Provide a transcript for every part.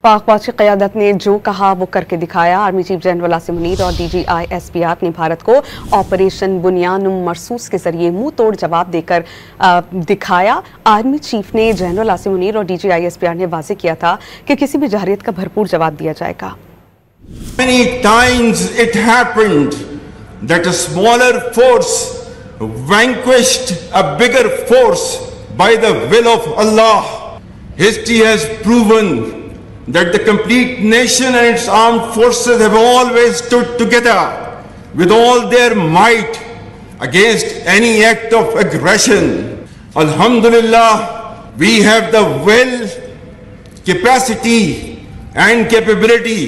पाक फौज की क़यादत ने जो कहा वो करके दिखाया। Army chief general Asim Munir और DGI SPR ने भारत को ऑपरेशन बुनियानुम मरसूस के जरिए मुंह तोड़ जवाब देकर दिखाया। आर्मी चीफ ने जनरल आसिम मुनीर और DGI SPR ने वाज़ेह किया था कि किसी भी जहरियत का भरपूर जवाब दिया जाएगा। Many times it happened that a smaller force vanquished a bigger force by the will of Allah. History has proven that the complete nation and its armed forces have always stood together with all their might against any act of aggression. Alhamdulillah, we have the will, capacity and capability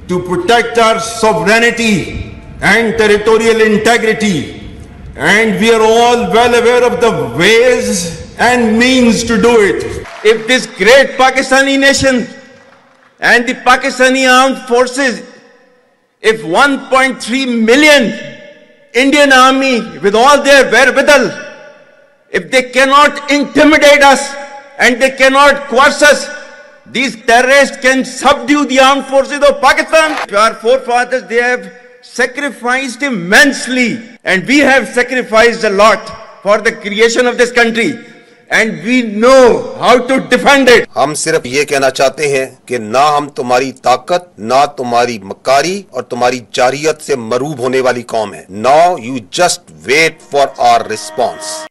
to protect our sovereignty and territorial integrity, and we are all well aware of the ways and means to do it. If this great Pakistani nation and the Pakistani armed forces, if 1.3 million Indian army with all their wherewithal, if they cannot intimidate us and they cannot coerce us, these terrorists can subdue the armed forces of Pakistan. Our forefathers, they have sacrificed immensely, and we have sacrificed a lot for the creation of this country. And we know how to defend it. हम सिर्फ ये कहना चाहते हैं कि ना हम तुम्हारी ताकत, ना तुम्हारी मकारी और तुम्हारी जारियत से मरूब होने वाली कौम है। Now you just wait for our response.